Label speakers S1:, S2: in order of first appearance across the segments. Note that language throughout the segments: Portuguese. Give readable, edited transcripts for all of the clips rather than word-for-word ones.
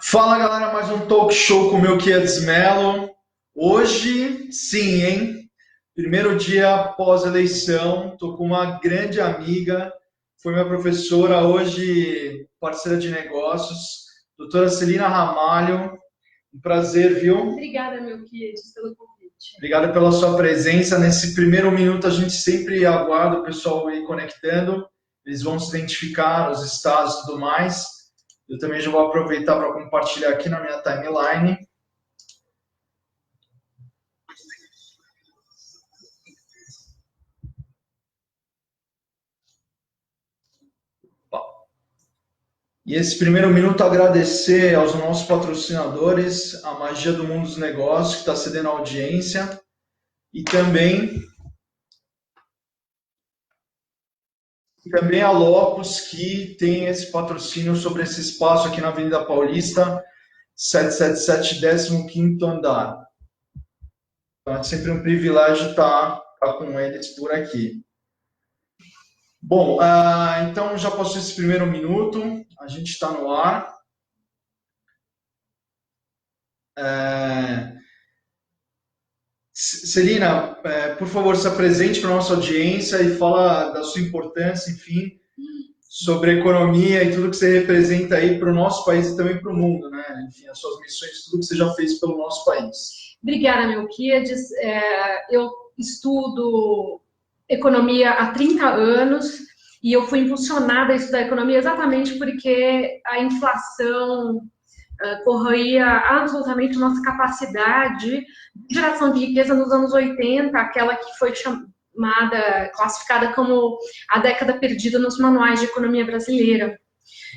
S1: Fala galera, mais um talk show com o meu Kieds Mello. Hoje, sim, hein? Primeiro dia após eleição, tô com uma grande amiga, foi minha professora, hoje parceira de negócios, doutora Celina Ramalho. Um prazer, viu?
S2: Obrigada, meu Kieds, pelo convite.
S1: Obrigado pela sua presença. Nesse primeiro minuto, a gente sempre aguarda o pessoal ir conectando, eles vão se identificar, os estados e tudo mais. Eu também já vou aproveitar para compartilhar aqui na minha timeline. E esse primeiro minuto agradecer aos nossos patrocinadores, a Magia do Mundo dos Negócios, que está cedendo audiência, e também a Locus, que tem esse patrocínio sobre esse espaço aqui na Avenida Paulista, 777, 15º andar. Então é sempre um privilégio estar com eles por aqui. Bom, então já passou esse primeiro minuto, a gente está no ar. Celina, por favor, se apresente para a nossa audiência e fala da sua importância, enfim, sobre a economia e tudo que você representa aí para o nosso país e também para o mundo, né? Enfim, as suas missões, tudo que você já fez pelo nosso país.
S2: Obrigada, meu Kieds. Eu estudo economia há 30 anos e eu fui impulsionada a estudar economia exatamente porque a inflação corroía absolutamente nossa capacidade de geração de riqueza nos anos 80, aquela que foi classificada como a década perdida nos manuais de economia brasileira.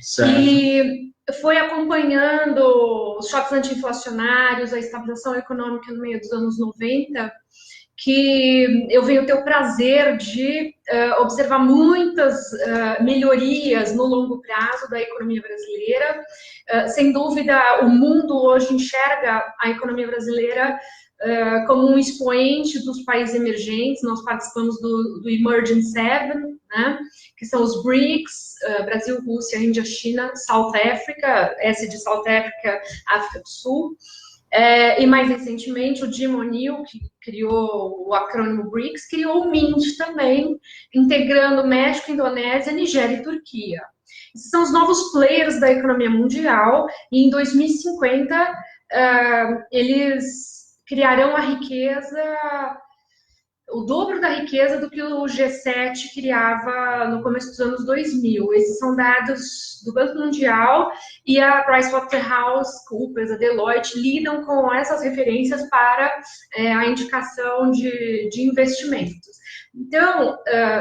S1: Certo.
S2: E foi acompanhando os choques anti-inflacionários, a estabilização econômica no meio dos anos 90, que eu venho ter o prazer de observar muitas melhorias no longo prazo da economia brasileira. Sem dúvida, o mundo hoje enxerga a economia brasileira como um expoente dos países emergentes. Nós participamos do Emerging Seven, né, que são os BRICS, Brasil, Rússia, Índia, China, South Africa, S de South Africa, África do Sul. E mais recentemente, o Jim O'Neill, que criou o acrônimo BRICS, criou o MINT também, integrando México, Indonésia, Nigéria e Turquia. Esses são os novos players da economia mundial, e em 2050 eles criarão a riqueza, o dobro da riqueza do que o G7 criava no começo dos anos 2000. Esses são dados do Banco Mundial, e a PricewaterhouseCoopers, a Deloitte, lidam com essas referências para a indicação de investimentos. Então,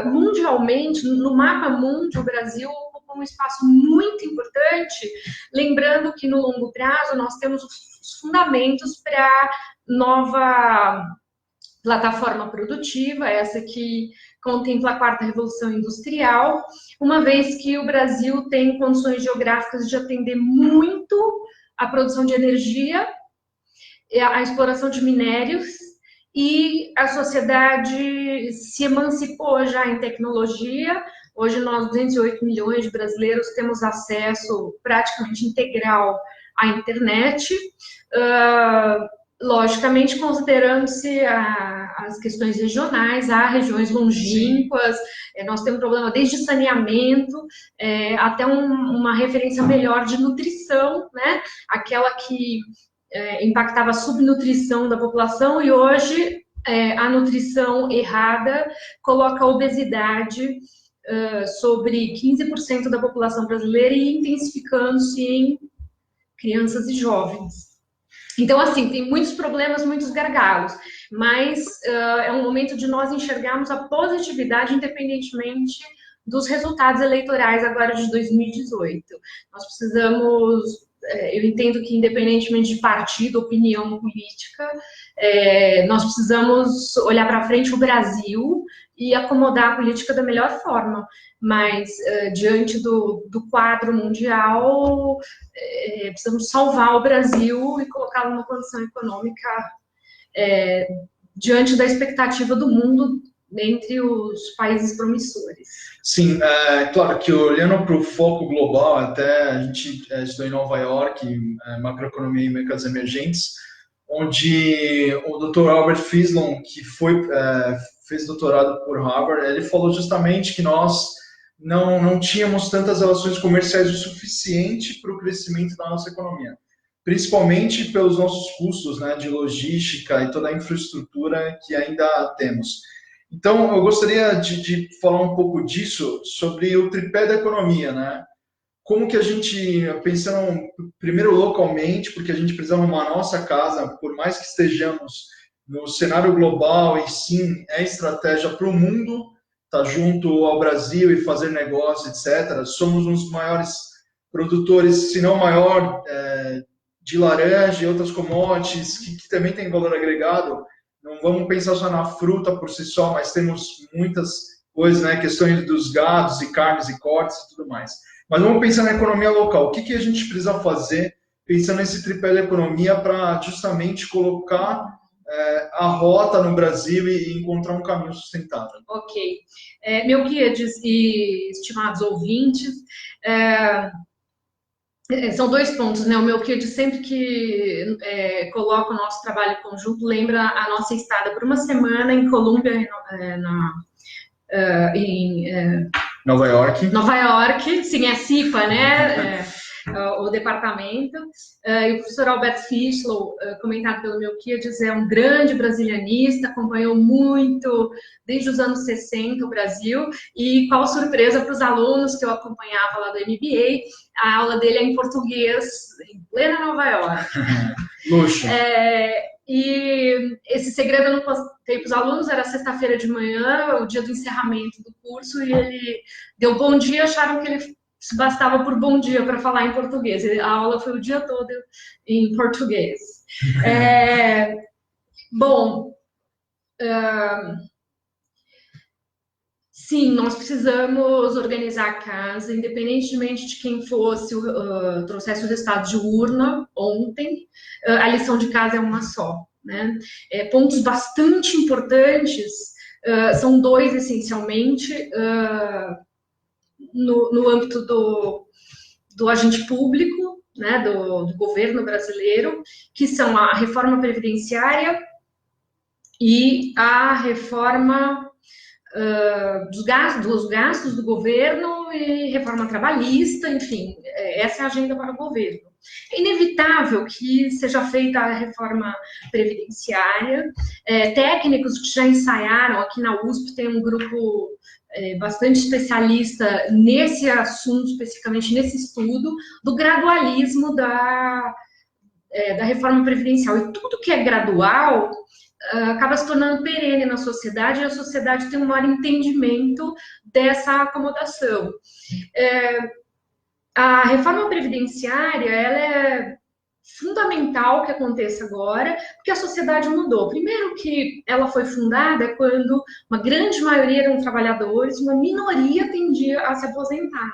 S2: mundialmente, no mapa mundo, o Brasil ocupa um espaço muito importante, lembrando que no longo prazo nós temos os fundamentos para nova plataforma produtiva, essa que contempla a quarta revolução industrial, uma vez que o Brasil tem condições geográficas de atender muito a produção de energia, a exploração de minérios, e a sociedade se emancipou já em tecnologia. Hoje nós, 208 milhões de brasileiros, temos acesso praticamente integral à internet, logicamente considerando-se as questões regionais. Há regiões longínquas, nós temos problema desde saneamento até uma referência melhor de nutrição, né? Aquela que impactava a subnutrição da população, e hoje a nutrição errada coloca a obesidade sobre 15% da população brasileira e intensificando-se em crianças e jovens. Então, assim, tem muitos problemas, muitos gargalos, mas é um momento de nós enxergarmos a positividade independentemente dos resultados eleitorais agora de 2018. Nós precisamos, eu entendo que independentemente de partido, opinião política, nós precisamos olhar para frente o Brasil e acomodar a política da melhor forma, mas diante do quadro mundial, precisamos salvar o Brasil e colocá-lo numa condição econômica diante da expectativa do mundo entre os países promissores.
S1: Sim, claro que olhando para o foco global, até a gente estudou em Nova York, macroeconomia e mercados emergentes, onde o Dr. Albert Frislon, que fez doutorado por Harvard, ele falou justamente que nós não tínhamos tantas relações comerciais o suficiente para o crescimento da nossa economia, principalmente pelos nossos custos, né, de logística e toda a infraestrutura que ainda temos. Então, eu gostaria de falar um pouco disso, sobre o tripé da economia, né? Como que a gente, pensando primeiro localmente, porque a gente precisa arrumar a nossa casa, por mais que estejamos no cenário global, e sim, é estratégia para o mundo, estar junto ao Brasil e fazer negócio, etc. Somos um dos maiores produtores, se não maior, de laranja e outras commodities, que também tem valor agregado. Não vamos pensar só na fruta por si só, mas temos muitas coisas, né? Questões dos gados e carnes e cortes e tudo mais. Mas vamos pensar na economia local. O que a gente precisa fazer, pensando nesse tripé da economia, para justamente colocar a rota no Brasil e encontrar um caminho sustentável?
S2: Ok. Melquiades e estimados ouvintes, são dois pontos, né? O Melquiades, sempre que coloca o nosso trabalho conjunto, lembra a nossa estada por uma semana em Colômbia, em
S1: Nova York.
S2: Nova York, sim, é CIPA, né? O departamento. E o professor Albert Frislon, comentado pelo Melquiades, é um grande brasilianista, acompanhou muito, desde os anos 60, o Brasil, e qual surpresa para os alunos que eu acompanhava lá do MBA, a aula dele é em português, em plena Nova York.
S1: Luxo.
S2: E esse segredo eu não contei para os alunos, era sexta-feira de manhã, o dia do encerramento do curso, e ele deu bom dia, acharam que ele se bastava por bom dia para falar em português. A aula foi o dia todo em português. Bom, sim, nós precisamos organizar a casa, independentemente de quem fosse trouxesse o resultado de urna ontem, a lição de casa é uma só, né? Pontos bastante importantes, são dois essencialmente, no âmbito do agente público, né, do governo brasileiro, que são a reforma previdenciária e a reforma dos gastos do governo e reforma trabalhista, enfim, essa é a agenda para o governo. É inevitável que seja feita a reforma previdenciária. Técnicos que já ensaiaram, aqui na USP tem um grupo bastante especialista nesse assunto, especificamente nesse estudo, do gradualismo da reforma previdencial. E tudo que é gradual acaba se tornando perene na sociedade, e a sociedade tem um maior entendimento dessa acomodação. A reforma previdenciária, ela é fundamental que aconteça agora, porque a sociedade mudou. Primeiro que ela foi fundada quando uma grande maioria eram trabalhadores, uma minoria tendia a se aposentar.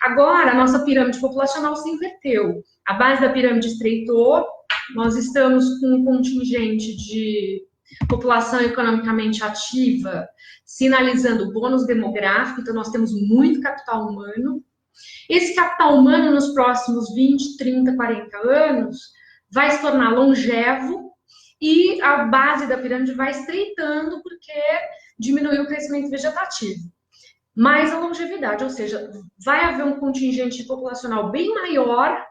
S2: Agora, a nossa pirâmide populacional se inverteu. A base da pirâmide estreitou, nós estamos com um contingente de população economicamente ativa, sinalizando bônus demográfico, então nós temos muito capital humano. Esse capital humano, nos próximos 20, 30, 40 anos, vai se tornar longevo e a base da pirâmide vai estreitando porque diminuiu o crescimento vegetativo. Mais a longevidade, ou seja, vai haver um contingente populacional bem maior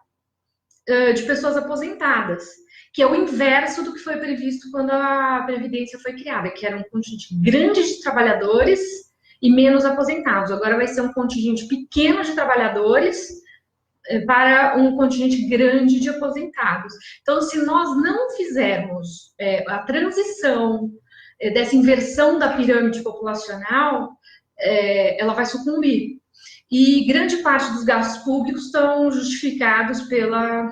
S2: de pessoas aposentadas, que é o inverso do que foi previsto quando a Previdência foi criada, que era um contingente grande de trabalhadores e menos aposentados. Agora vai ser um contingente pequeno de trabalhadores para um contingente grande de aposentados. Então, se nós não fizermos a transição dessa inversão da pirâmide populacional, ela vai sucumbir. E grande parte dos gastos públicos estão justificados pela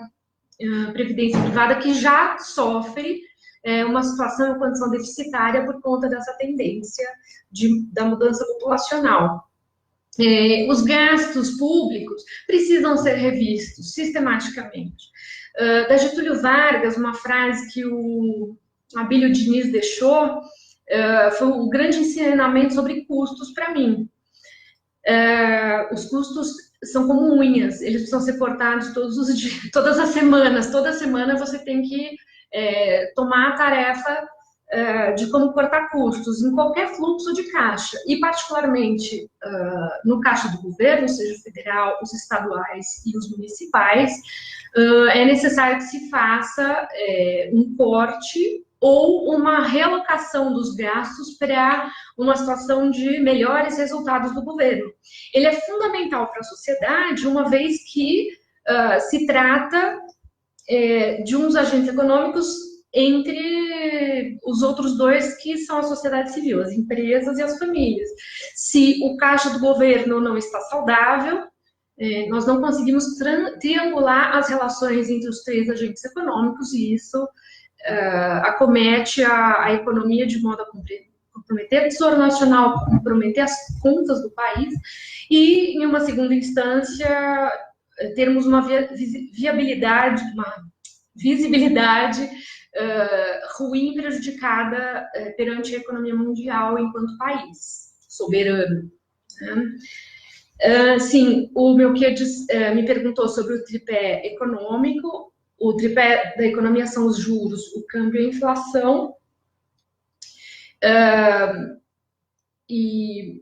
S2: previdência privada, que já sofre uma situação, uma condição deficitária por conta dessa tendência da mudança populacional. Os gastos públicos precisam ser revistos sistematicamente. Da Getúlio Vargas, uma frase que o Abílio Diniz deixou, foi um grande ensinamento sobre custos para mim. Os custos são como unhas, eles precisam ser cortados todos os dias, todas as semanas. Toda semana você tem que tomar a tarefa de como cortar custos em qualquer fluxo de caixa, e particularmente no caixa do governo, seja o federal, os estaduais e os municipais, é necessário que se faça um corte ou uma realocação dos gastos para uma situação de melhores resultados do governo. Ele é fundamental para a sociedade, uma vez que se trata de uns agentes econômicos entre os outros dois, que são a sociedade civil, as empresas e as famílias. Se o caixa do governo não está saudável, nós não conseguimos triangular as relações entre os três agentes econômicos, e isso acomete a economia de modo a comprometer o Tesouro Nacional, comprometer as contas do país, e, em uma segunda instância, termos uma visibilidade ruim, prejudicada perante a economia mundial enquanto país soberano. Sim, o Melquiades me perguntou sobre o tripé econômico. O tripé da economia são os juros, o câmbio e a inflação. E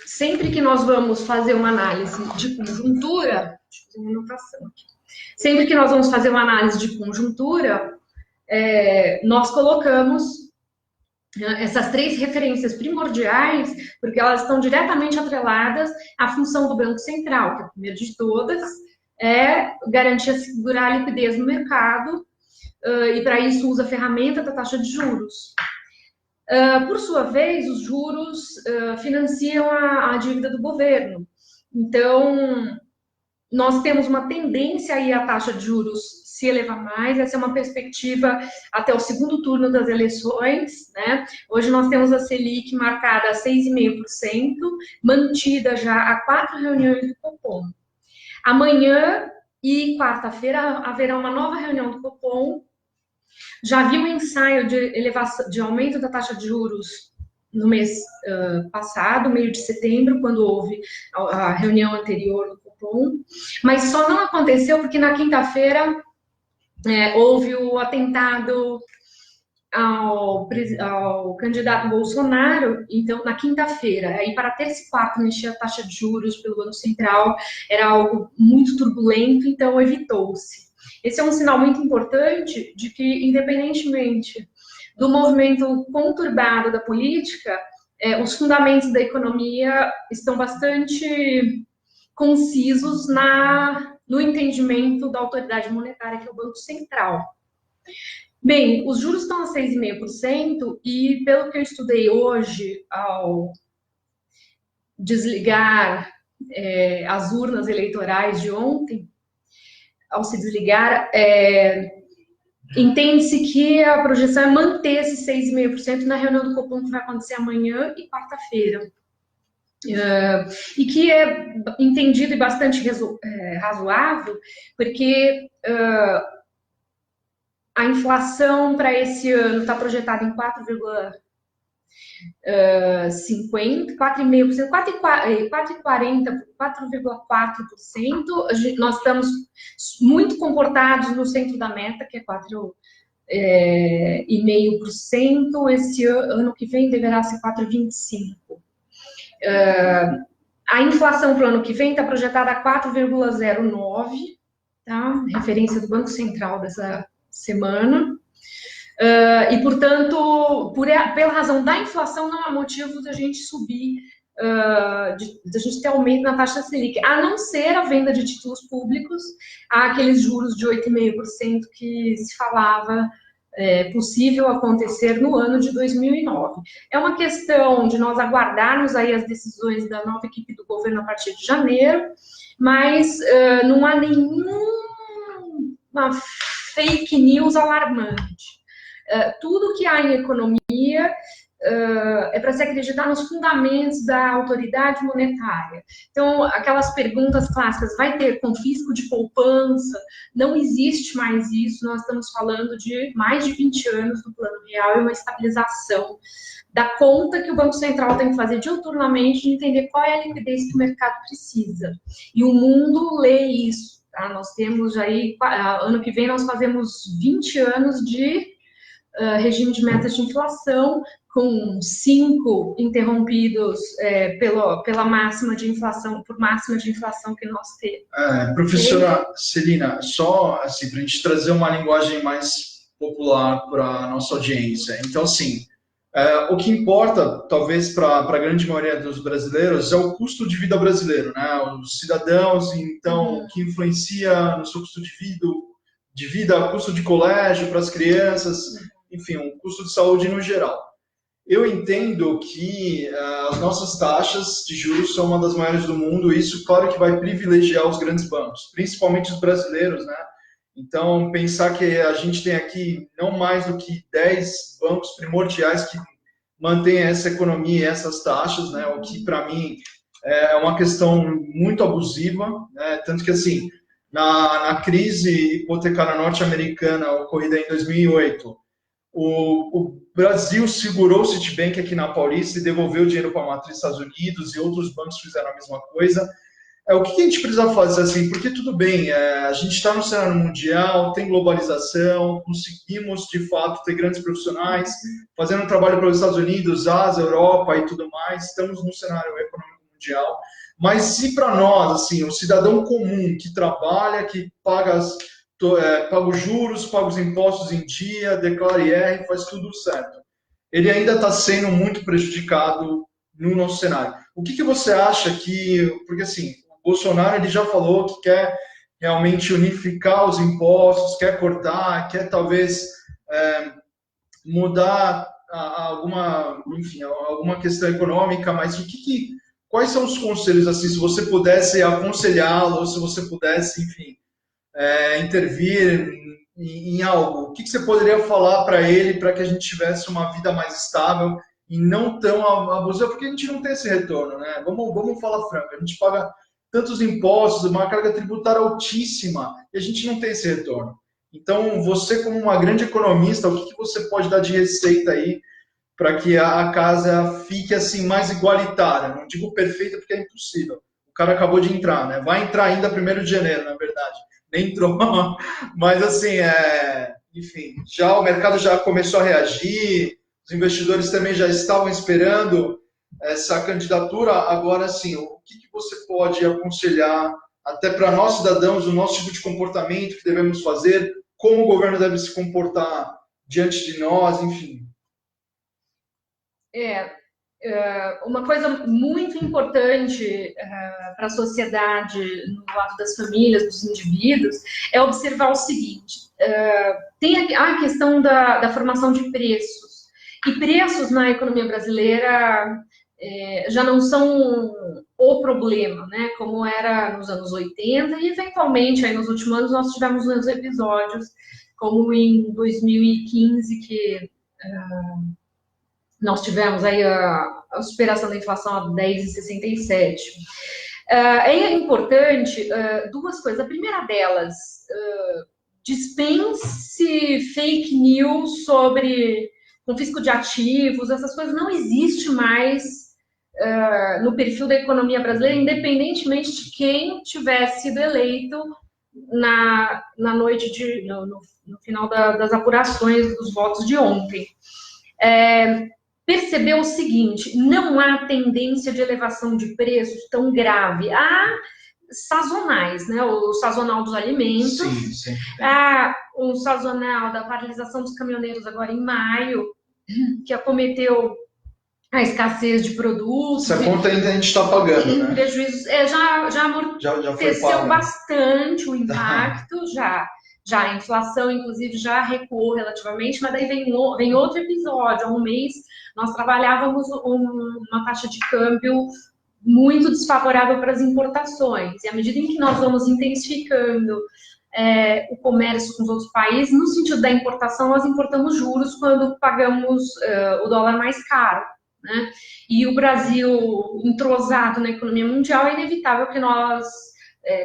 S2: sempre que nós vamos fazer uma análise de conjuntura, deixa eu fazer uma anotação aqui. Sempre que nós vamos fazer uma análise de conjuntura, nós colocamos essas três referências primordiais, porque elas estão diretamente atreladas à função do Banco Central, que a primeira de todas é garantir, assegurar a liquidez no mercado, e para isso usa a ferramenta da taxa de juros. Por sua vez, os juros financiam a dívida do governo. Então, nós temos uma tendência aí a taxa de juros se elevar mais. Essa é uma perspectiva até o segundo turno das eleições, né? Hoje nós temos a Selic marcada a 6,5%, mantida já a 4 reuniões do Copom. Amanhã e quarta-feira haverá uma nova reunião do Copom. Já vi um ensaio de aumento da taxa de juros no mês passado, meio de setembro, quando houve a reunião anterior do Copom, mas só não aconteceu porque na quinta-feira houve o atentado ao candidato Bolsonaro. Então, na quinta-feira, aí para terça e quarta mexer a taxa de juros pelo Banco Central era algo muito turbulento, então evitou-se. Esse é um sinal muito importante de que, independentemente do movimento conturbado da política, os fundamentos da economia estão bastante concisos no entendimento da autoridade monetária, que é o Banco Central. Bem, os juros estão a 6,5%, e pelo que eu estudei hoje, ao desligar as urnas eleitorais de ontem, ao se desligar, entende-se que a projeção é manter esse 6,5% na reunião do Copom, que vai acontecer amanhã e quarta-feira. E que é entendido e bastante razoável, porque a inflação para esse ano está projetada em 4,50%, 4,5%, 4,40%, 4,4%. Nós estamos muito comportados no centro da meta, que é 4,5%. Esse ano que vem deverá ser 4,25%. A inflação para o ano que vem está projetada a 4,09%, tá? Referência do Banco Central dessa semana. E, portanto, pela razão da inflação, não há motivo da gente subir, da gente ter aumento na taxa Selic, a não ser a venda de títulos públicos, aqueles juros de 8,5% que se falava possível acontecer no ano de 2009. É uma questão de nós aguardarmos aí as decisões da nova equipe do governo a partir de janeiro, mas não há nenhuma fake news alarmante. Tudo que há em economia é para se acreditar nos fundamentos da autoridade monetária. Então, aquelas perguntas clássicas, vai ter confisco de poupança? Não existe mais isso, nós estamos falando de mais de 20 anos do Plano Real e uma estabilização da conta que o Banco Central tem que fazer diuturnamente de entender qual é a liquidez que o mercado precisa. E o mundo lê isso. Tá? Nós temos aí, ano que vem nós fazemos 20 anos de regime de metas de inflação, com 5 interrompidos pela máxima de inflação, por máxima de inflação que nós temos.
S1: Professora Celina, só assim, para a gente trazer uma linguagem mais popular para a nossa audiência. Então, assim, o que importa, talvez, para a grande maioria dos brasileiros é o custo de vida brasileiro, né? Os cidadãos, então, que influencia no seu custo de vida, custo de colégio para as crianças, enfim, o custo de saúde no geral. Eu entendo que as nossas taxas de juros são uma das maiores do mundo, e isso, claro, que vai privilegiar os grandes bancos, principalmente os brasileiros, né? Então, pensar que a gente tem aqui não mais do que 10 bancos primordiais que mantêm essa economia e essas taxas, né? O que, para mim, é uma questão muito abusiva, né? Tanto que, assim, na crise hipotecária norte-americana ocorrida em 2008, o Brasil segurou o Citibank aqui na Paulista e devolveu o dinheiro para a matriz dos Estados Unidos, e outros bancos fizeram a mesma coisa. O que a gente precisa fazer assim? Porque tudo bem, a gente está no cenário mundial, tem globalização, conseguimos de fato ter grandes profissionais fazendo trabalho para os Estados Unidos, Ásia, Europa e tudo mais. Estamos no cenário econômico mundial. Mas se para nós, assim, o cidadão comum que trabalha, que paga os juros, paga os impostos em dia, declara IR, faz tudo certo, ele ainda está sendo muito prejudicado no nosso cenário. O que você acha que... Porque, assim, o Bolsonaro ele já falou que quer realmente unificar os impostos, quer cortar, quer talvez mudar alguma questão econômica, mas quais são os conselhos, assim, se você pudesse aconselhá-lo, ou se você pudesse, enfim, intervir em algo, o que você poderia falar para ele para que a gente tivesse uma vida mais estável e não tão abusiva, porque a gente não tem esse retorno, né? Vamos falar franco, a gente paga tantos impostos, uma carga tributária altíssima, e a gente não tem esse retorno. Então, você como uma grande economista, o que você pode dar de receita aí para que a casa fique assim mais igualitária? Não digo perfeita porque é impossível. O cara acabou de entrar, né? Vai entrar ainda 1º de janeiro, na verdade. Nem entrou, mas assim, enfim, o mercado já começou a reagir, os investidores também já estavam esperando essa candidatura. Agora, assim, o que você pode aconselhar até para nós cidadãos, o nosso tipo de comportamento que devemos fazer, como o governo deve se comportar diante de nós, enfim?
S2: Uma coisa muito importante para a sociedade, no lado das famílias, dos indivíduos, é observar o seguinte: tem a questão da formação de preços. E preços na economia brasileira já não são o problema, né? Como era nos anos 80 e, eventualmente, aí nos últimos anos, nós tivemos uns episódios, como em 2015, que... nós tivemos aí a superação da inflação a 10,67. É importante duas coisas. A primeira delas, dispense fake news sobre confisco de ativos, essas coisas não existem mais no perfil da economia brasileira, independentemente de quem tivesse sido eleito na noite no final das apurações dos votos de ontem. Percebeu o seguinte: não há tendência de elevação de preços tão grave. Há sazonais, né? O sazonal dos alimentos,
S1: sim.
S2: Há o sazonal da paralisação dos caminhoneiros agora em maio, que acometeu a escassez de produtos.
S1: Essa conta ainda a gente está pagando, né?
S2: Prejuízos, já amorteceu bastante o impacto, já a inflação, inclusive, já recuou relativamente, mas daí vem outro episódio. Há um mês, nós trabalhávamos uma taxa de câmbio muito desfavorável para as importações. E à medida em que nós vamos intensificando o comércio com os outros países. No sentido da importação, nós importamos juros quando pagamos o dólar mais caro, né? E o Brasil, entrosado na economia mundial, é inevitável que nós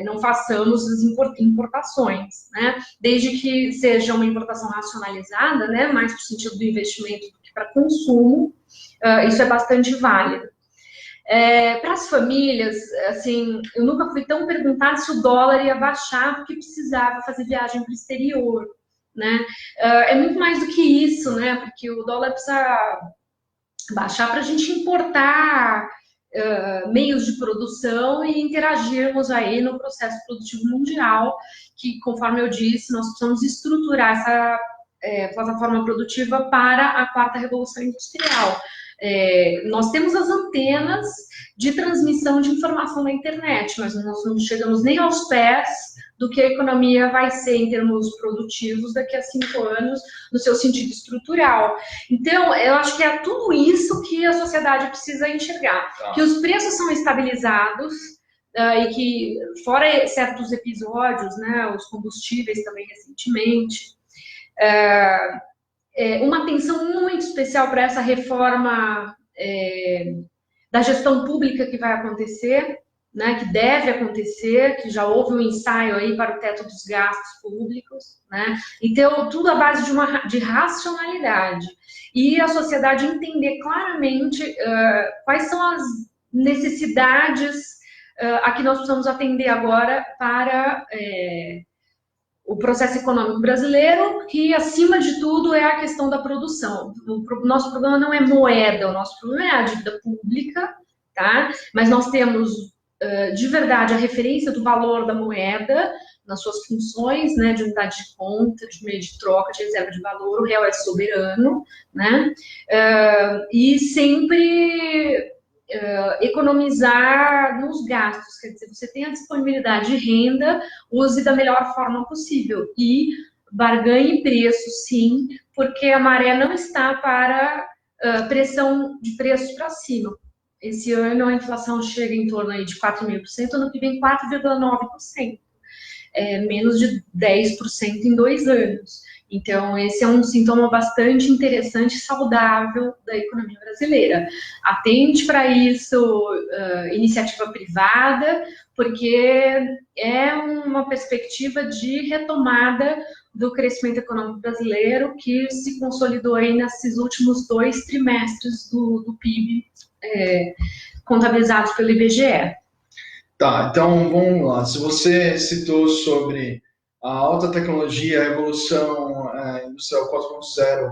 S2: não façamos as importações, né? Desde que seja uma importação racionalizada, né? Mais para o sentido do investimento do que para consumo, isso é bastante válido. Para as famílias, assim, eu nunca fui tão perguntada se o dólar ia baixar porque precisava fazer viagem para o exterior, né? É muito mais do que isso, né? Porque o dólar precisa baixar para a gente importar meios de produção e interagirmos aí no processo produtivo mundial, que, conforme eu disse, nós precisamos estruturar essa plataforma produtiva para a quarta revolução industrial. Nós temos as antenas de transmissão de informação na internet, mas nós não chegamos nem aos pés do que a economia vai ser em termos produtivos daqui a 5 anos, no seu sentido estrutural. Então, eu acho que é tudo isso que a sociedade precisa enxergar. Que os preços são estabilizados, e que, fora certos episódios, né, os combustíveis também recentemente, uma atenção muito especial para essa reforma da gestão pública que vai acontecer, né, que deve acontecer, que já houve um ensaio aí para o teto dos gastos públicos, né? Então, tudo à base de racionalidade. E a sociedade entender claramente quais são as necessidades a que nós precisamos atender agora para o processo econômico brasileiro, que, acima de tudo, é a questão da produção. O nosso problema não é moeda, o nosso problema é a dívida pública, tá? Mas nós temos de verdade a referência do valor da moeda nas suas funções, né, de unidade de conta, de meio de troca, de reserva de valor. O real é soberano, né, e sempre economizar nos gastos, quer dizer, você tem a disponibilidade de renda, use da melhor forma possível e barganhe preço, sim, porque a maré não está para pressão de preços para cima. Esse ano a inflação chega em torno aí de 4,5%, ano que vem 4,9%. Menos de 10% em 2 anos. Então, esse é um sintoma bastante interessante e saudável da economia brasileira. Atente para isso, iniciativa privada, porque é uma perspectiva de retomada do crescimento econômico brasileiro que se consolidou aí nesses últimos 2 trimestres do PIB contabilizados pelo IBGE.
S1: Tá, então vamos lá. Se você citou sobre a alta tecnologia, a revolução industrial 4.0,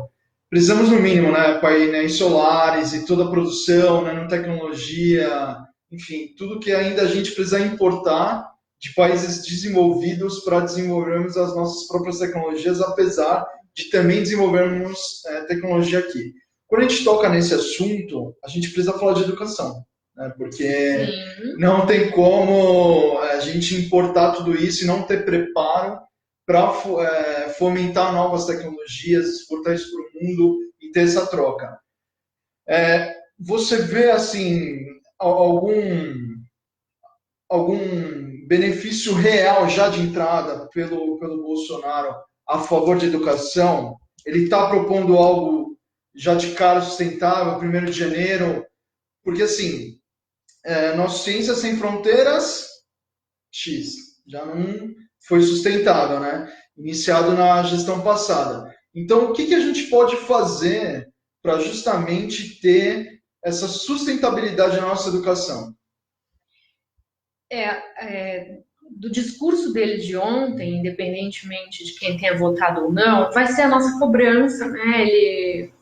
S1: precisamos no mínimo, né, painéis solares e toda a produção, nanotecnologia, enfim, tudo que ainda a gente precisa importar de países desenvolvidos para desenvolvermos as nossas próprias tecnologias, apesar de também desenvolvermos tecnologia aqui. Quando a gente toca nesse assunto, a gente precisa falar de educação, né? Porque não tem como a gente importar tudo isso e não ter preparo para fomentar novas tecnologias, exportar isso para o mundo e ter essa troca. Você vê assim algum benefício real já de entrada pelo Bolsonaro a favor de educação? Ele está propondo algo já de cara sustentável, 1º de janeiro, porque assim, nosso Ciência Sem Fronteiras, X, já não foi sustentável, né? Iniciado na gestão passada. Então, o que a gente pode fazer para justamente ter essa sustentabilidade na nossa educação?
S2: Do discurso dele de ontem, independentemente de quem tenha votado ou não, vai ser a nossa cobrança, né? Ele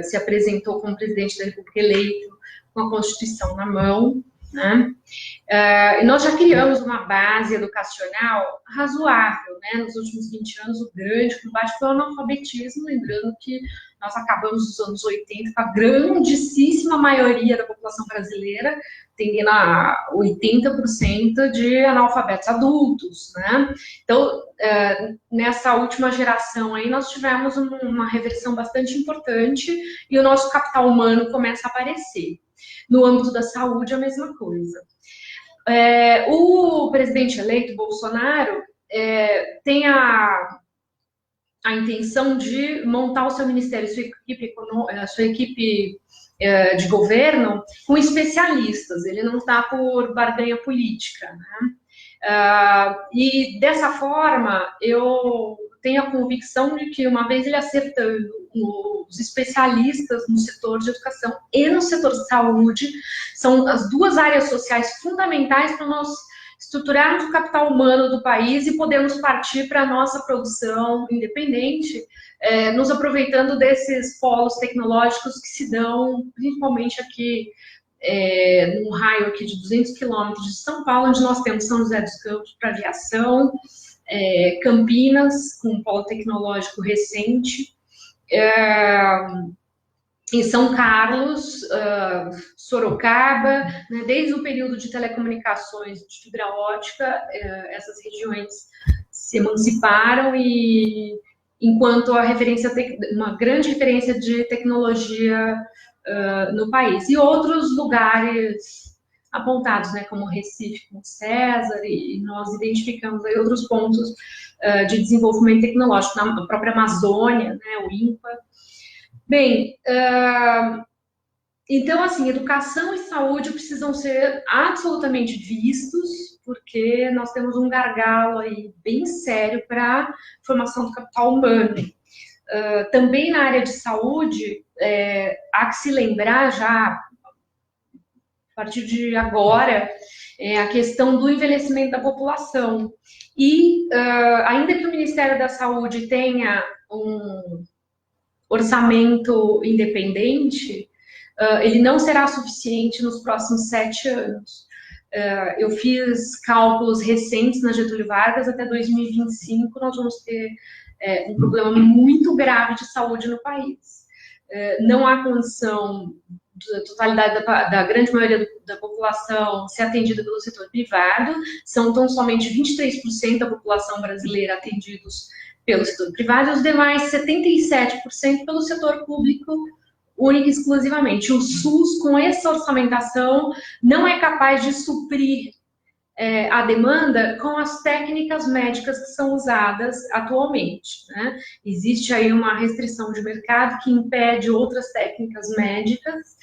S2: se apresentou como presidente da República eleito, com a Constituição na mão, né? E nós já criamos uma base educacional razoável, né? Nos últimos 20 anos, o grande combate foi o analfabetismo, lembrando que nós acabamos nos anos 80 com a grandíssima maioria da população brasileira tendendo a 80% de analfabetos adultos, né? Então, nessa última geração aí, nós tivemos uma reversão bastante importante e o nosso capital humano começa a aparecer. No âmbito da saúde, a mesma coisa. O presidente eleito, Bolsonaro, tem a intenção de montar o seu ministério, sua equipe de governo com especialistas, ele não está por barganha política, né? E dessa forma, eu tenho a convicção de que, uma vez ele acertando os especialistas no setor de educação e no setor de saúde, são as duas áreas sociais fundamentais para nós estruturarmos o capital humano do país e podermos partir para a nossa produção independente, nos aproveitando desses polos tecnológicos que se dão, principalmente aqui, num raio aqui de 200 quilômetros de São Paulo, onde nós temos São José dos Campos para aviação, Campinas, com um polo tecnológico recente, em São Carlos, Sorocaba, né, desde o período de telecomunicações de fibra ótica, essas regiões se emanciparam, e enquanto uma grande referência de tecnologia no país. E outros lugares apontados, né, como Recife, como César, e nós identificamos aí outros pontos de desenvolvimento tecnológico, na própria Amazônia, né, o INPA. Bem, então, assim, educação e saúde precisam ser absolutamente vistos, porque nós temos um gargalo aí bem sério para a formação do capital humano. Também na área de saúde, há que se lembrar já, a partir de agora, a questão do envelhecimento da população. E, ainda que o Ministério da Saúde tenha um orçamento independente, ele não será suficiente nos próximos 7 anos. Eu fiz cálculos recentes na Getúlio Vargas, até 2025 nós vamos ter um problema muito grave de saúde no país. Não há condição da totalidade da grande maioria da população ser atendida pelo setor privado, são tão somente 23% da população brasileira atendidos pelo setor privado, e os demais 77% pelo setor público, única e exclusivamente. O SUS, com essa orçamentação, não é capaz de suprir a demanda com as técnicas médicas que são usadas atualmente, né? Existe aí uma restrição de mercado que impede outras técnicas médicas,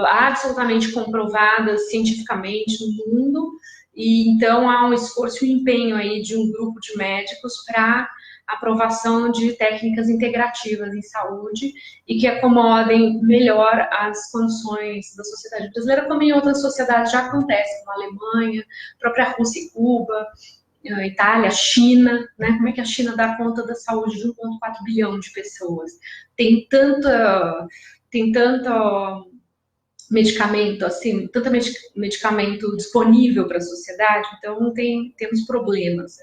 S2: absolutamente comprovadas cientificamente no mundo, e então há um esforço e um empenho aí de um grupo de médicos para aprovação de técnicas integrativas em saúde e que acomodem melhor as condições da sociedade brasileira, como em outras sociedades já acontece, como a Alemanha, a própria Rússia e Cuba, a Itália, a China, né? Como é que a China dá conta da saúde de 1,4 bilhão de pessoas? Tem tanto medicamento, assim, tanto medicamento disponível para a sociedade, então temos problemas,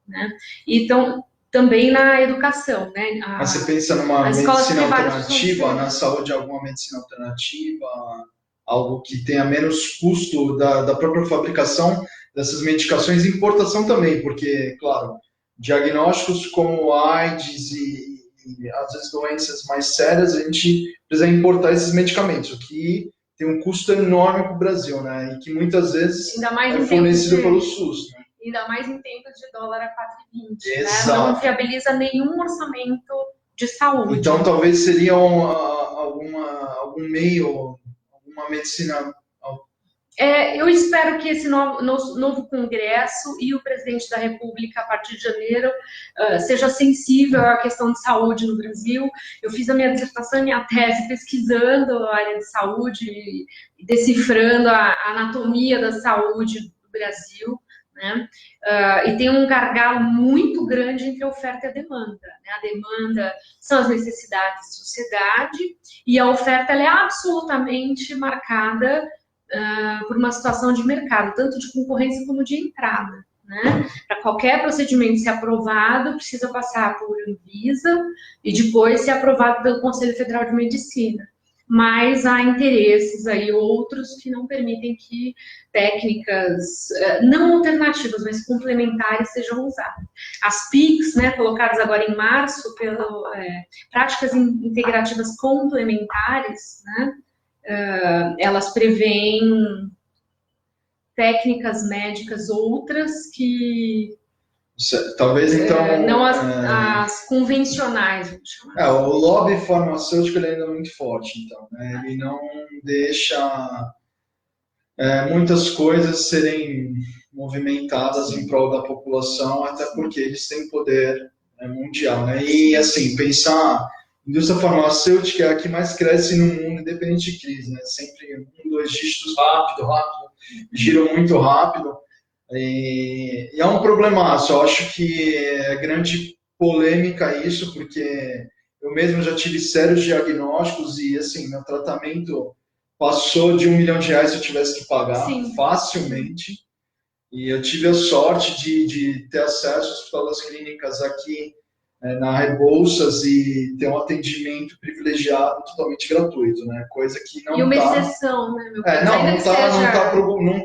S2: né? Então, também na educação, né?
S1: Mas você pensa numa medicina alternativa, na saúde, alguma medicina alternativa, algo que tenha menos custo da própria fabricação dessas medicações e importação também, porque, claro, diagnósticos como AIDS e às vezes doenças mais sérias, a gente precisa importar esses medicamentos, o que tem um custo enorme para o Brasil, né? E que muitas vezes é fornecido pelo SUS, né?
S2: Ainda mais em tempos de dólar a 4,20, né? Não viabiliza nenhum orçamento de saúde.
S1: Então, talvez seria algum meio, alguma medicina...
S2: Eu espero que esse novo Congresso e o presidente da República, a partir de janeiro, seja sensível à questão de saúde no Brasil. Eu fiz a minha dissertação e minha tese pesquisando a área de saúde e decifrando a anatomia da saúde do Brasil, né? E tem um gargalo muito grande entre a oferta e a demanda, né? A demanda são as necessidades da sociedade e a oferta ela é absolutamente marcada por uma situação de mercado, tanto de concorrência como de entrada, né? Para qualquer procedimento ser aprovado, precisa passar por Anvisa e depois ser aprovado pelo Conselho Federal de Medicina. Mas há interesses aí outros que não permitem que técnicas não alternativas, mas complementares sejam usadas. As PICs, né, colocadas agora em março, práticas integrativas complementares, né, elas prevêem técnicas médicas outras que
S1: Talvez, então...
S2: Não as convencionais, vamos chamar.
S1: O lobby farmacêutico ele ainda é muito forte, então, né? Ele não deixa muitas coisas serem movimentadas em prol da população, até porque eles têm poder mundial, né? E, assim, pensar, a indústria farmacêutica é a que mais cresce no mundo, independente de crise, né? Sempre 1, 2 dígitos rápido, giram muito rápido, e é um problemaço. Eu acho que é grande polêmica isso, porque eu mesmo já tive sérios diagnósticos e, assim, meu tratamento passou de R$ 1 milhão se eu tivesse que pagar. Sim. Facilmente. E eu tive a sorte de ter acesso ao Hospital das Clínicas aqui na Rebouças e ter um atendimento privilegiado totalmente gratuito, né? Coisa que não
S2: E uma exceção, né?
S1: Não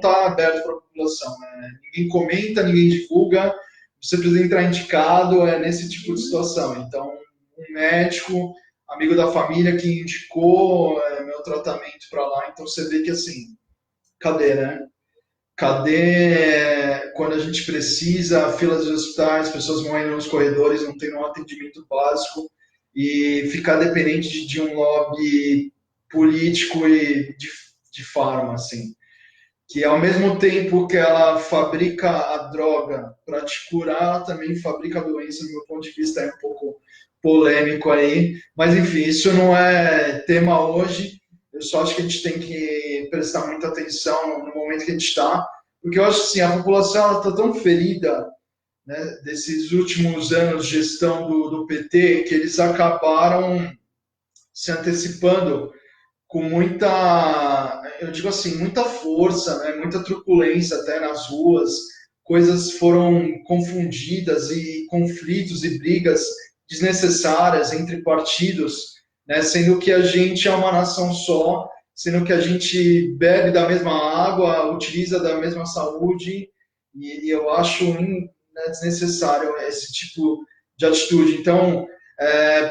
S1: tá aberto para a população, né? Ninguém comenta, ninguém divulga, você precisa entrar indicado nesse tipo de situação. Então, um médico, amigo da família que indicou meu tratamento para lá, então você vê que assim, cadê, né? Cadê quando a gente precisa, filas de hospitais, pessoas morrendo nos corredores, não tem um atendimento básico e ficar dependente de um lobby político e de farma, assim. Que ao mesmo tempo que ela fabrica a droga para te curar, ela também fabrica a doença, do meu ponto de vista é um pouco polêmico aí, mas enfim, isso não é tema hoje. Eu só acho que a gente tem que prestar muita atenção no momento que a gente está, porque eu acho que assim, a população está tão ferida, né, desses últimos anos de gestão do PT, que eles acabaram se antecipando com muita, eu digo assim, muita força, né, muita truculência até nas ruas, coisas foram confundidas e conflitos e brigas desnecessárias entre partidos, né, sendo que a gente é uma nação só, sendo que a gente bebe da mesma água, utiliza da mesma saúde, e eu acho desnecessário esse tipo de atitude. Então,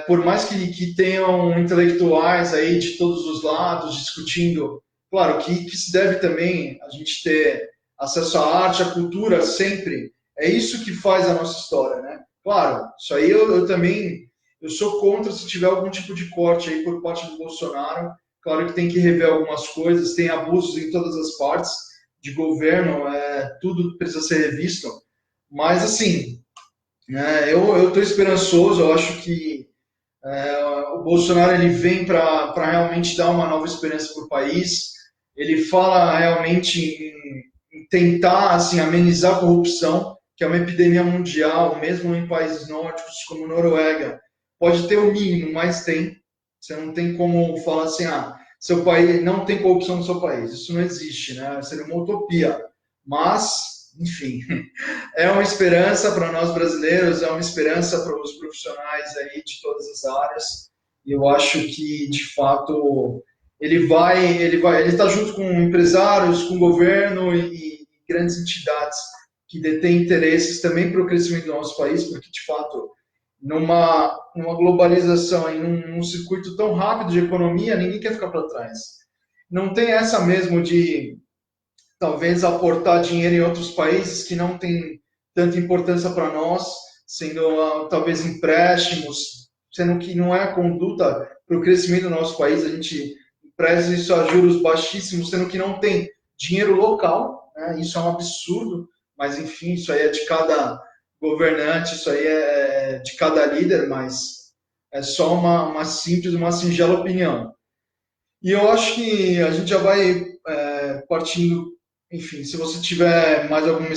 S1: por mais que tenham intelectuais aí de todos os lados discutindo, claro que se deve também a gente ter acesso à arte, à cultura sempre, é isso que faz a nossa história, né? Claro, isso aí eu também sou contra se tiver algum tipo de corte aí por parte do Bolsonaro. Claro que tem que rever algumas coisas, tem abusos em todas as partes de governo, tudo precisa ser revisto, mas assim, eu estou esperançoso, eu acho que o Bolsonaro ele vem para realmente dar uma nova esperança para o país, ele fala realmente em tentar assim, amenizar a corrupção, que é uma epidemia mundial, mesmo em países nórdicos como Noruega, pode ter o mínimo, mas tem. Você não tem como falar assim, seu país não tem corrupção no seu país, isso não existe, né? Seria uma utopia, mas enfim, é uma esperança para nós brasileiros, é uma esperança para os profissionais aí de todas as áreas. E eu acho que, de fato, ele está junto com empresários, com governo e grandes entidades que detêm interesses também para o crescimento do nosso país, porque, de fato, numa globalização e num circuito tão rápido de economia, ninguém quer ficar para trás. Não tem essa mesmo de talvez aportar dinheiro em outros países que não tem tanta importância para nós, sendo talvez empréstimos, sendo que não é a conduta para o crescimento do nosso país, a gente empresta isso a juros baixíssimos, sendo que não tem dinheiro local, né? Isso é um absurdo, mas enfim, isso aí é de cada governante, isso aí é de cada líder, mas é só uma simples, uma singela opinião. E eu acho que a gente já vai partindo. Enfim, se você tiver mais algum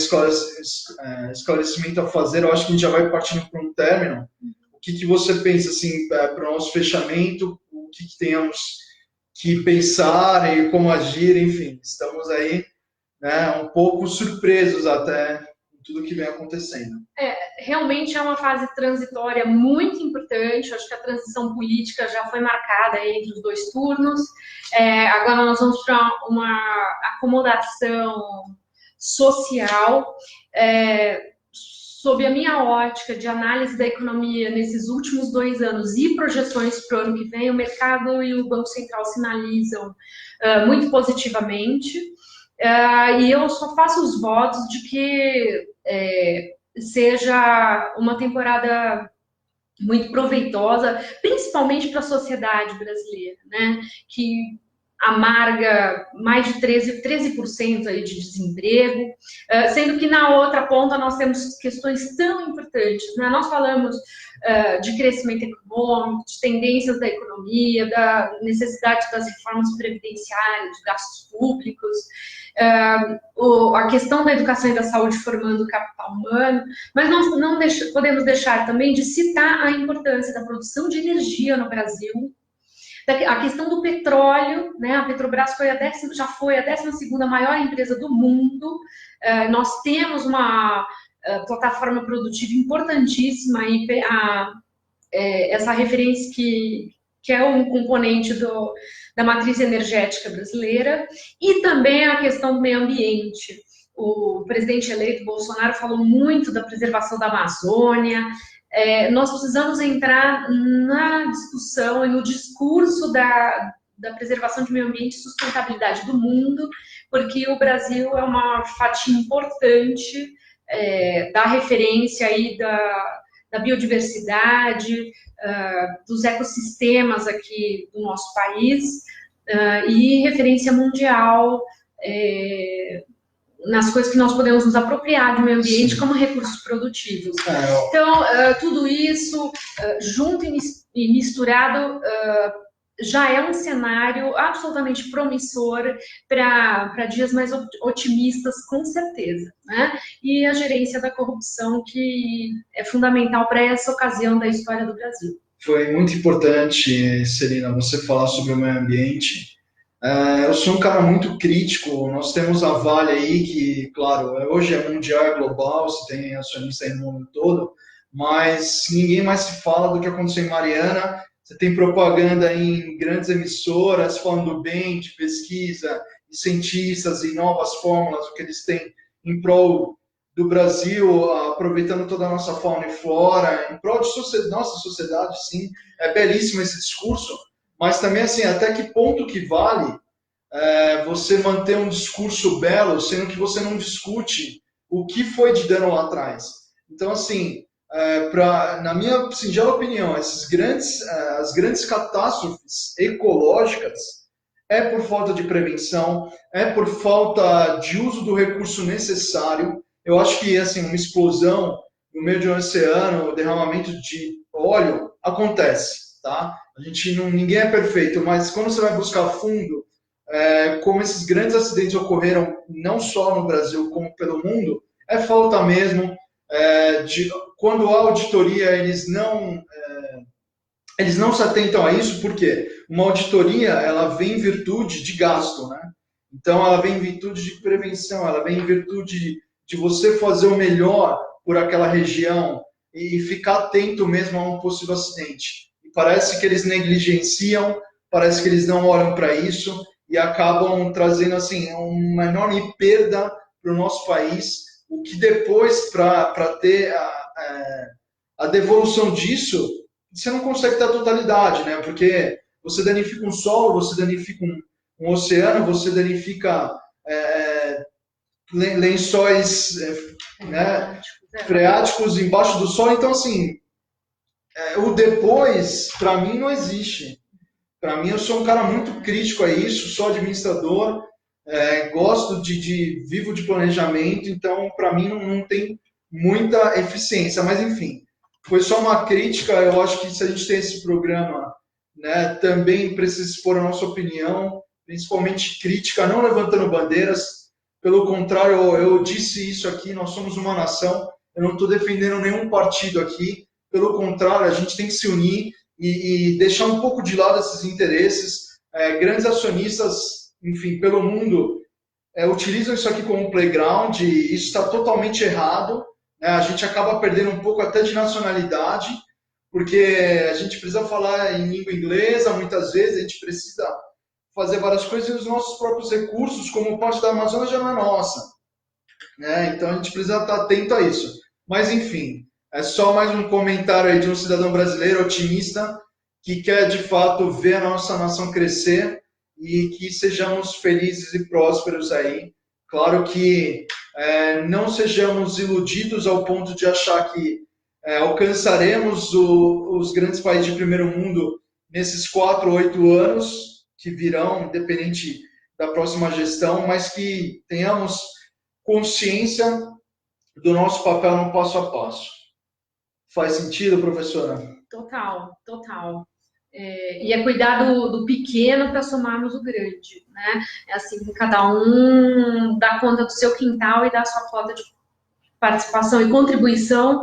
S1: esclarecimento a fazer, eu acho que a gente já vai partindo para um término. O que você pensa assim, para o nosso fechamento? O que tenhamos que pensar e como agir? Enfim, estamos aí, né, um pouco surpresos até com tudo que vem acontecendo.
S2: Realmente é uma fase transitória muito importante. Acho que a transição política já foi marcada entre os 2 turnos. Agora nós vamos para uma acomodação social. Sob a minha ótica de análise da economia nesses últimos 2 anos e projeções para o ano que vem, o mercado e o Banco Central sinalizam muito positivamente. E eu só faço os votos de que seja uma temporada muito proveitosa, principalmente para a sociedade brasileira, né? Que amarga mais de 13% aí de desemprego, sendo que na outra ponta nós temos questões tão importantes, né? Nós falamos de crescimento econômico, de tendências da economia, da necessidade das reformas previdenciárias, de gastos públicos, a questão da educação e da saúde formando o capital humano, mas nós não podemos deixar também de citar a importância da produção de energia no Brasil, a questão do petróleo, né? A Petrobras já foi a 12ª maior empresa do mundo. Nós temos uma plataforma produtiva importantíssima aí, essa referência que é um componente da matriz energética brasileira, e também a questão do meio ambiente. O presidente eleito Bolsonaro falou muito da preservação da Amazônia. Nós precisamos entrar na discussão e no discurso da preservação do meio ambiente e sustentabilidade do mundo, porque o Brasil é uma fatia importante da referência aí da biodiversidade, dos ecossistemas aqui do nosso país, e referência mundial nas coisas que nós podemos nos apropriar do meio ambiente. Sim. Como recursos produtivos. Então, tudo isso, junto e misturado, já é um cenário absolutamente promissor para dias mais otimistas, com certeza, né? E a gerência da corrupção, que é fundamental para essa ocasião da história do Brasil.
S1: Foi muito importante, Celina, você falar sobre o meio ambiente. Eu sou um cara muito crítico. Nós temos a Vale aí, que, claro, hoje é mundial, é global, você tem acionista aí no mundo todo, mas ninguém mais se fala do que aconteceu em Mariana. Você tem propaganda em grandes emissoras falando bem de pesquisa, de cientistas e novas fórmulas, o que eles têm em prol do Brasil, aproveitando toda a nossa fauna e flora, em prol de nossa sociedade, sim. É belíssimo esse discurso, mas também, assim, até que ponto que vale você manter um discurso belo, sendo que você não discute o que foi de dano lá atrás. Então, assim, na minha singela opinião, as grandes catástrofes ecológicas é por falta de prevenção, é por falta de uso do recurso necessário. Eu acho que, assim, uma explosão no meio de um oceano, o derramamento de óleo, acontece, tá? Ninguém é perfeito, mas quando você vai buscar a fundo como esses grandes acidentes ocorreram, não só no Brasil, como pelo mundo, é falta mesmo quando há auditoria, eles não se atentam a isso, porque uma auditoria, ela vem em virtude de gasto, né? Então, ela vem em virtude de prevenção, ela vem em virtude de você fazer o melhor por aquela região e ficar atento mesmo a um possível acidente. E parece que eles negligenciam, parece que eles não olham para isso e acabam trazendo, assim, uma enorme perda para o nosso país, o que depois, para ter a devolução disso, você não consegue ter a totalidade, né? Porque você danifica um solo, você danifica um oceano, você danifica lençóis freáticos embaixo do solo. Então, assim, o depois, para mim, não existe. Para mim, eu sou um cara muito crítico a isso, sou administrador, gosto vivo de planejamento, então, para mim, não tem muita eficiência. Mas, enfim, foi só uma crítica. Eu acho que se a gente tem esse programa, né, também precisa expor a nossa opinião, principalmente crítica, não levantando bandeiras. Pelo contrário, eu disse isso aqui, nós somos uma nação, eu não estou defendendo nenhum partido aqui. Pelo contrário, a gente tem que se unir e deixar um pouco de lado esses interesses. Grandes acionistas, enfim, pelo mundo, utilizam isso aqui como playground, e isso está totalmente errado. A gente acaba perdendo um pouco até de nacionalidade, porque a gente precisa falar em língua inglesa, muitas vezes a gente precisa fazer várias coisas, e os nossos próprios recursos, como parte da Amazônia, já não é nossa, né? Então a gente precisa estar atento a isso. Mas, enfim, é só mais um comentário aí de um cidadão brasileiro otimista que quer, de fato, ver a nossa nação crescer e que sejamos felizes e prósperos aí. Claro que não sejamos iludidos ao ponto de achar que alcançaremos os grandes países de primeiro mundo nesses 4 ou 8 anos que virão, independente da próxima gestão, mas que tenhamos consciência do nosso papel no passo a passo. Faz sentido, professora?
S2: Total, total. E é cuidar do pequeno para somarmos o grande, né? É assim, cada um dá conta do seu quintal e dá sua cota de participação e contribuição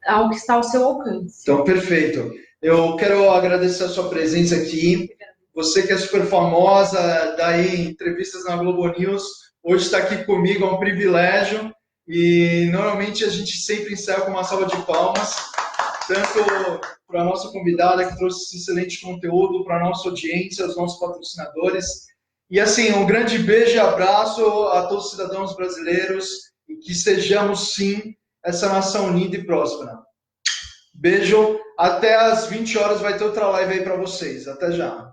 S2: ao que está ao seu alcance.
S1: Então, perfeito. Eu quero agradecer a sua presença aqui. Você que é super famosa, dá aí entrevistas na Globo News, hoje está aqui comigo, é um privilégio. E normalmente a gente sempre encerra com uma salva de palmas, tanto para a nossa convidada que trouxe esse excelente conteúdo, para a nossa audiência, os nossos patrocinadores. E assim, um grande beijo e abraço a todos os cidadãos brasileiros e que sejamos sim essa nação unida e próspera. Beijo, até às 20 horas vai ter outra live aí para vocês. Até já.